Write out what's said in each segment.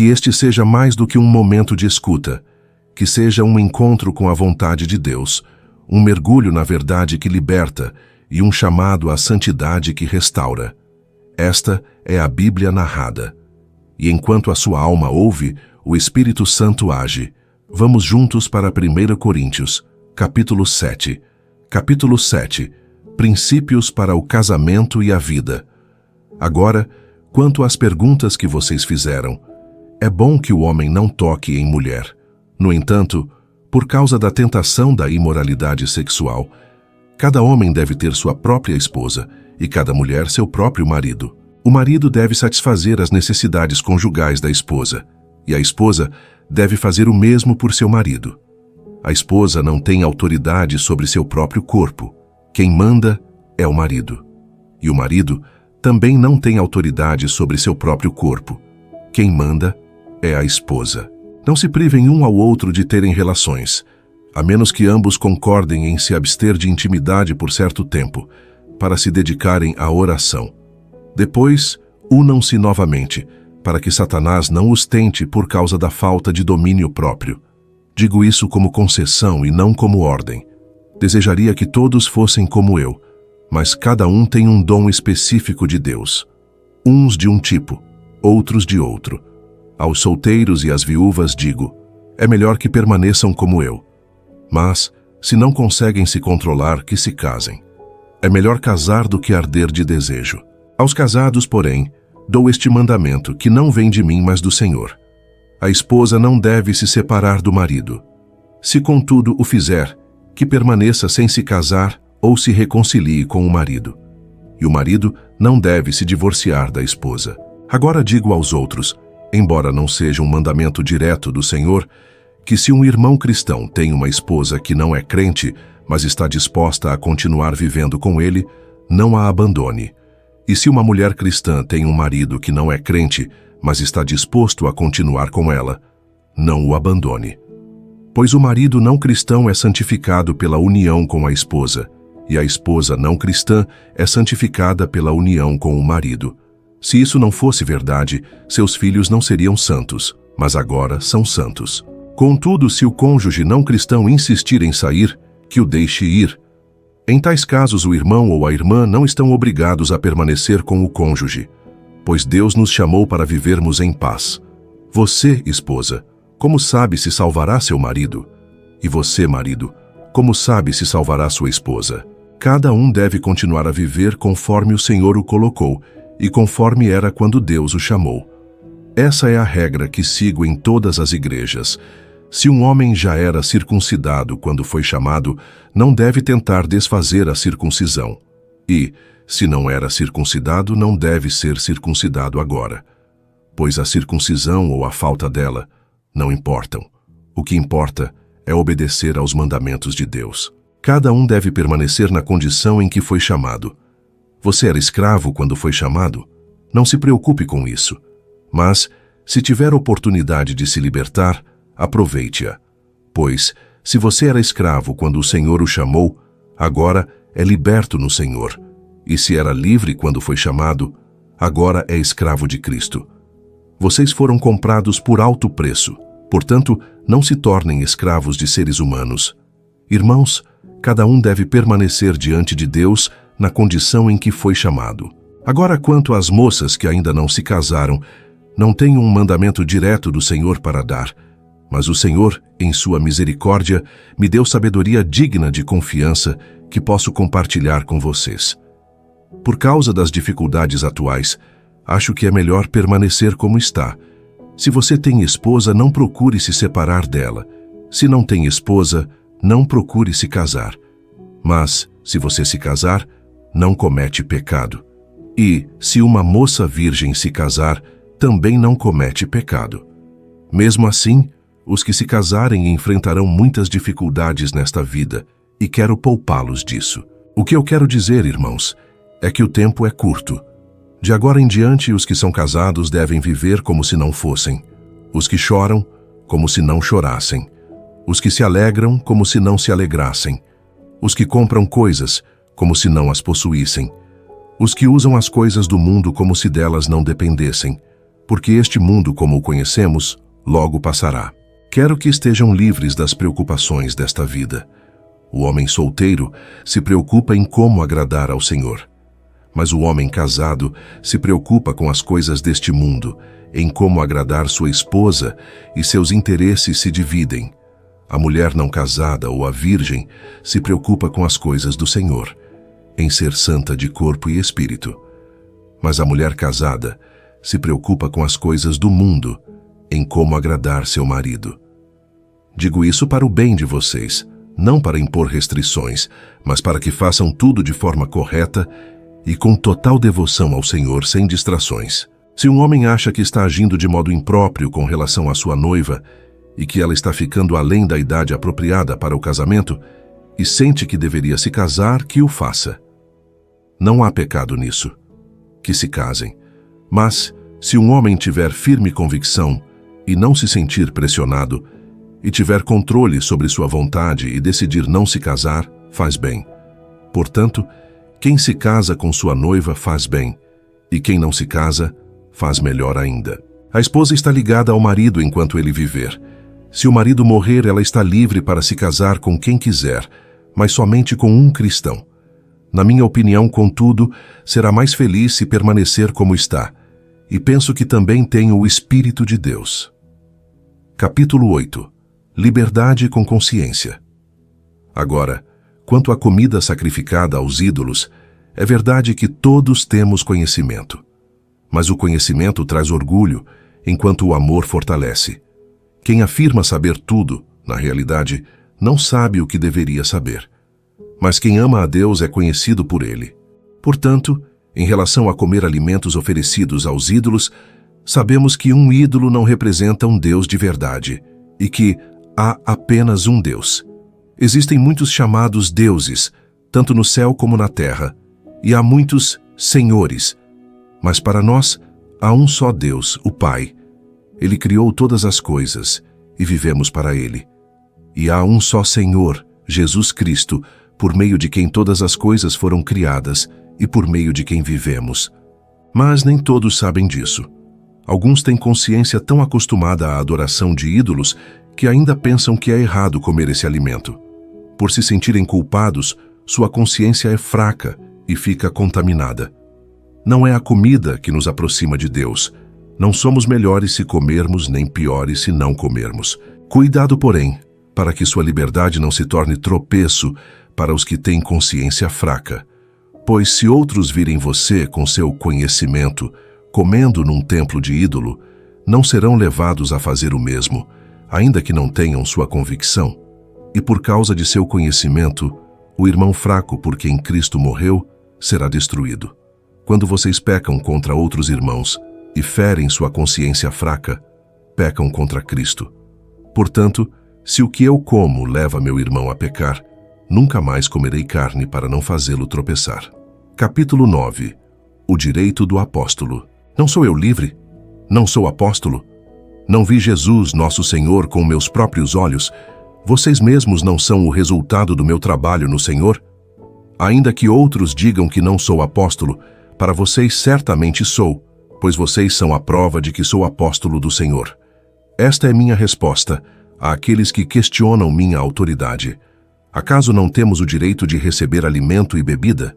Que este seja mais do que um momento de escuta, que seja um encontro com a vontade de Deus, um mergulho na verdade que liberta e um chamado à santidade que restaura. Esta é a Bíblia narrada. E enquanto a sua alma ouve, o Espírito Santo age. Vamos juntos para 1 Coríntios, capítulo 7. Capítulo 7. Princípios para o casamento e a vida. Agora, quanto às perguntas que vocês fizeram, é bom que o homem não toque em mulher. No entanto, por causa da tentação da imoralidade sexual, cada homem deve ter sua própria esposa e cada mulher seu próprio marido. O marido deve satisfazer as necessidades conjugais da esposa, e a esposa deve fazer o mesmo por seu marido. A esposa não tem autoridade sobre seu próprio corpo. Quem manda é o marido. E o marido também não tem autoridade sobre seu próprio corpo. Quem manda é a esposa. Não se privem um ao outro de terem relações, a menos que ambos concordem em se abster de intimidade por certo tempo, para se dedicarem à oração. Depois, unam-se novamente, para que Satanás não os tente por causa da falta de domínio próprio. Digo isso como concessão e não como ordem. Desejaria que todos fossem como eu, mas cada um tem um dom específico de Deus. Uns de um tipo, outros de outro. Aos solteiros e às viúvas digo, é melhor que permaneçam como eu. Mas, se não conseguem se controlar, que se casem. É melhor casar do que arder de desejo. Aos casados, porém, dou este mandamento, que não vem de mim, mas do Senhor. A esposa não deve se separar do marido. Se contudo o fizer, que permaneça sem se casar ou se reconcilie com o marido. E o marido não deve se divorciar da esposa. Agora digo aos outros, embora não seja um mandamento direto do Senhor, que se um irmão cristão tem uma esposa que não é crente, mas está disposta a continuar vivendo com ele, não a abandone. E se uma mulher cristã tem um marido que não é crente, mas está disposto a continuar com ela, não o abandone. Pois o marido não cristão é santificado pela união com a esposa, e a esposa não cristã é santificada pela união com o marido. Se isso não fosse verdade, seus filhos não seriam santos, mas agora são santos. Contudo, se o cônjuge não cristão insistir em sair, que o deixe ir. Em tais casos, o irmão ou a irmã não estão obrigados a permanecer com o cônjuge, pois Deus nos chamou para vivermos em paz. Você, esposa, como sabe se salvará seu marido? E você, marido, como sabe se salvará sua esposa? Cada um deve continuar a viver conforme o Senhor o colocou, e conforme era quando Deus o chamou. Essa é a regra que sigo em todas as igrejas. Se um homem já era circuncidado quando foi chamado, não deve tentar desfazer a circuncisão. E, se não era circuncidado, não deve ser circuncidado agora. Pois a circuncisão ou a falta dela não importam. O que importa é obedecer aos mandamentos de Deus. Cada um deve permanecer na condição em que foi chamado. Você era escravo quando foi chamado? Não se preocupe com isso. Mas, se tiver oportunidade de se libertar, aproveite-a. Pois, se você era escravo quando o Senhor o chamou, agora é liberto no Senhor. E se era livre quando foi chamado, agora é escravo de Cristo. Vocês foram comprados por alto preço. Portanto, não se tornem escravos de seres humanos. Irmãos, cada um deve permanecer diante de Deus na condição em que foi chamado. Agora, quanto às moças que ainda não se casaram, não tenho um mandamento direto do Senhor para dar, mas o Senhor, em sua misericórdia, me deu sabedoria digna de confiança que posso compartilhar com vocês. Por causa das dificuldades atuais, acho que é melhor permanecer como está. Se você tem esposa, não procure se separar dela. Se não tem esposa, não procure se casar. Mas, se você se casar, não comete pecado. E, se uma moça virgem se casar, também não comete pecado. Mesmo assim, os que se casarem enfrentarão muitas dificuldades nesta vida, e quero poupá-los disso. O que eu quero dizer, irmãos, é que o tempo é curto. De agora em diante, os que são casados devem viver como se não fossem. Os que choram, como se não chorassem. Os que se alegram, como se não se alegrassem. Os que compram coisas, como se não as possuíssem. Os que usam as coisas do mundo como se delas não dependessem. porque este mundo como o conhecemos, logo passará. Quero que estejam livres das preocupações desta vida. O homem solteiro se preocupa em como agradar ao Senhor. Mas o homem casado se preocupa com as coisas deste mundo, em como agradar sua esposa, e seus interesses se dividem. A mulher não casada ou a virgem se preocupa com as coisas do Senhor, em ser santa de corpo e espírito. Mas a mulher casada se preocupa com as coisas do mundo, em como agradar seu marido. Digo isso para o bem de vocês, não para impor restrições, mas para que façam tudo de forma correta e com total devoção ao Senhor, sem distrações. Se um homem acha que está agindo de modo impróprio com relação à sua noiva e que ela está ficando além da idade apropriada para o casamento e sente que deveria se casar, que o faça. Não há pecado nisso. Que se casem. Mas, se um homem tiver firme convicção e não se sentir pressionado, e tiver controle sobre sua vontade e decidir não se casar, faz bem. Portanto, quem se casa com sua noiva faz bem, e quem não se casa, faz melhor ainda. A esposa está ligada ao marido enquanto ele viver. Se o marido morrer, ela está livre para se casar com quem quiser, mas somente com um cristão. Na minha opinião, contudo, será mais feliz se permanecer como está, e penso que também tem o Espírito de Deus. Capítulo 8. Liberdade com consciência. Agora, quanto à comida sacrificada aos ídolos, é verdade que todos temos conhecimento. Mas o conhecimento traz orgulho, enquanto o amor fortalece. Quem afirma saber tudo, na realidade, não sabe o que deveria saber. Mas quem ama a Deus é conhecido por Ele. Portanto, em relação a comer alimentos oferecidos aos ídolos, sabemos que um ídolo não representa um Deus de verdade, e que há apenas um Deus. Existem muitos chamados deuses, tanto no céu como na terra, e há muitos senhores. Mas para nós, há um só Deus, o Pai. Ele criou todas as coisas, e vivemos para Ele. E há um só Senhor, Jesus Cristo, por meio de quem todas as coisas foram criadas, e por meio de quem vivemos. Mas nem todos sabem disso. Alguns têm consciência tão acostumada à adoração de ídolos que ainda pensam que é errado comer esse alimento. Por se sentirem culpados, sua consciência é fraca e fica contaminada. Não é a comida que nos aproxima de Deus. Não somos melhores se comermos, nem piores se não comermos. Cuidado, porém, para que sua liberdade não se torne tropeço para os que têm consciência fraca. Pois se outros virem você com seu conhecimento, comendo num templo de ídolo, não serão levados a fazer o mesmo, ainda que não tenham sua convicção. E por causa de seu conhecimento, o irmão fraco por quem Cristo morreu será destruído. Quando vocês pecam contra outros irmãos e ferem sua consciência fraca, pecam contra Cristo. Portanto, se o que eu como leva meu irmão a pecar, nunca mais comerei carne para não fazê-lo tropeçar. Capítulo 9. O direito do apóstolo. Não sou eu livre? Não sou apóstolo? Não vi Jesus, nosso Senhor, com meus próprios olhos? Vocês mesmos não são o resultado do meu trabalho no Senhor? Ainda que outros digam que não sou apóstolo, para vocês certamente sou, pois vocês são a prova de que sou apóstolo do Senhor. Esta é minha resposta àqueles que questionam minha autoridade. Acaso não temos o direito de receber alimento e bebida?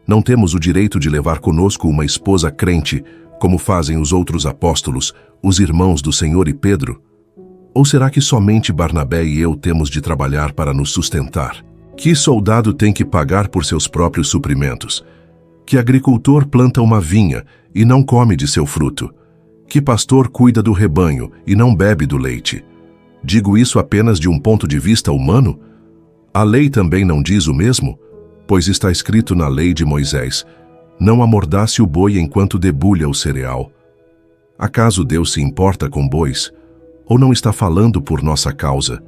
Não temos o direito de levar conosco uma esposa crente, como fazem os outros apóstolos, os irmãos do Senhor e Pedro? Ou será que somente Barnabé e eu temos de trabalhar para nos sustentar? Que soldado tem que pagar por seus próprios suprimentos? Que agricultor planta uma vinha e não come de seu fruto? Que pastor cuida do rebanho e não bebe do leite? Digo isso apenas de um ponto de vista humano? A lei também não diz o mesmo? Pois está escrito na lei de Moisés: não amordace o boi enquanto debulha o cereal. Acaso Deus se importa com bois? Ou não está falando por nossa causa?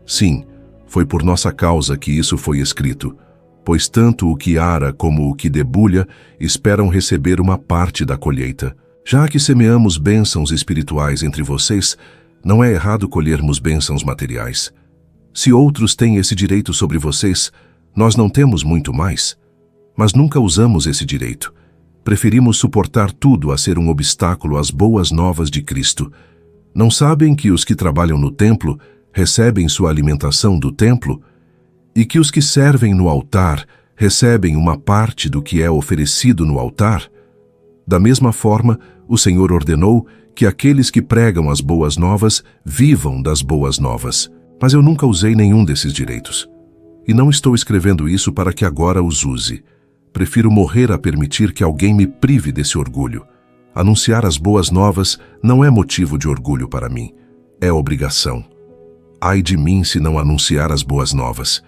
Sim, foi por nossa causa que isso foi escrito, pois tanto o que ara como o que debulha esperam receber uma parte da colheita. Já que semeamos bênçãos espirituais entre vocês, não é errado colhermos bênçãos materiais. Se outros têm esse direito sobre vocês, nós não temos muito mais, mas nunca usamos esse direito. Preferimos suportar tudo a ser um obstáculo às boas novas de Cristo. Não sabem que os que trabalham no templo recebem sua alimentação do templo e que os que servem no altar recebem uma parte do que é oferecido no altar? Da mesma forma, o Senhor ordenou que aqueles que pregam as boas novas vivam das boas novas. Mas eu nunca usei nenhum desses direitos. E não estou escrevendo isso para que agora os use. Prefiro morrer a permitir que alguém me prive desse orgulho. Anunciar as boas novas não é motivo de orgulho para mim. É obrigação. Ai de mim se não anunciar as boas novas.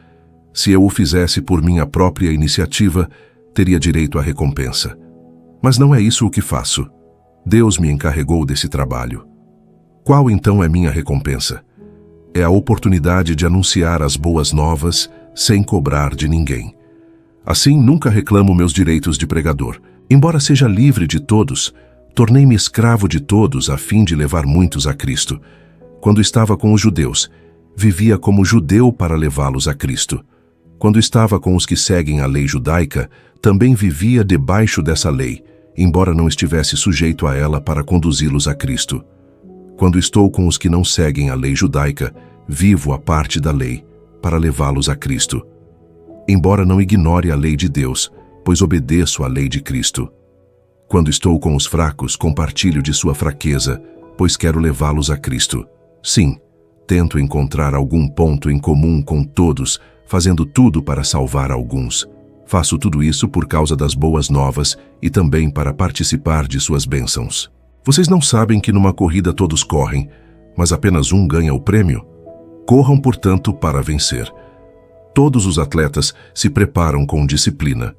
Se eu o fizesse por minha própria iniciativa, teria direito à recompensa. Mas não é isso o que faço. Deus me encarregou desse trabalho. Qual então é minha recompensa? É a oportunidade de anunciar as boas novas sem cobrar de ninguém. Assim, nunca reclamo meus direitos de pregador. Embora seja livre de todos, tornei-me escravo de todos a fim de levar muitos a Cristo. Quando estava com os judeus, vivia como judeu para levá-los a Cristo. Quando estava com os que seguem a lei judaica, também vivia debaixo dessa lei, embora não estivesse sujeito a ela para conduzi-los a Cristo. Quando estou com os que não seguem a lei judaica, vivo a parte da lei, para levá-los a Cristo. Embora não ignore a lei de Deus, pois obedeço à lei de Cristo. Quando estou com os fracos, compartilho de sua fraqueza, pois quero levá-los a Cristo. Sim, tento encontrar algum ponto em comum com todos, fazendo tudo para salvar alguns. Faço tudo isso por causa das boas novas e também para participar de suas bênçãos. Vocês não sabem que numa corrida todos correm, mas apenas um ganha o prêmio? Corram, portanto, para vencer. Todos os atletas se preparam com disciplina.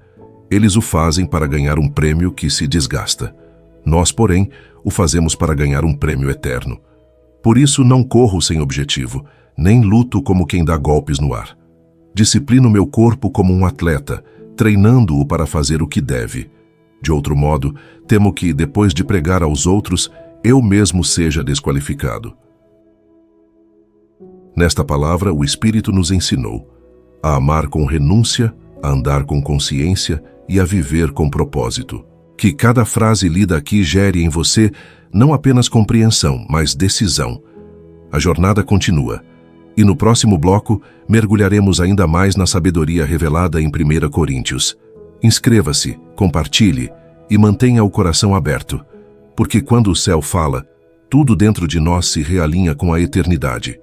Eles o fazem para ganhar um prêmio que se desgasta. Nós, porém, o fazemos para ganhar um prêmio eterno. Por isso não corro sem objetivo, nem luto como quem dá golpes no ar. Disciplino meu corpo como um atleta, treinando-o para fazer o que deve. De outro modo, temo que, depois de pregar aos outros, eu mesmo seja desqualificado. Nesta palavra, o Espírito nos ensinou a amar com renúncia, a andar com consciência e a viver com propósito. Que cada frase lida aqui gere em você não apenas compreensão, mas decisão. A jornada continua. E no próximo bloco, mergulharemos ainda mais na sabedoria revelada em 1 Coríntios. Inscreva-se, compartilhe e mantenha o coração aberto, porque quando o céu fala, tudo dentro de nós se realinha com a eternidade.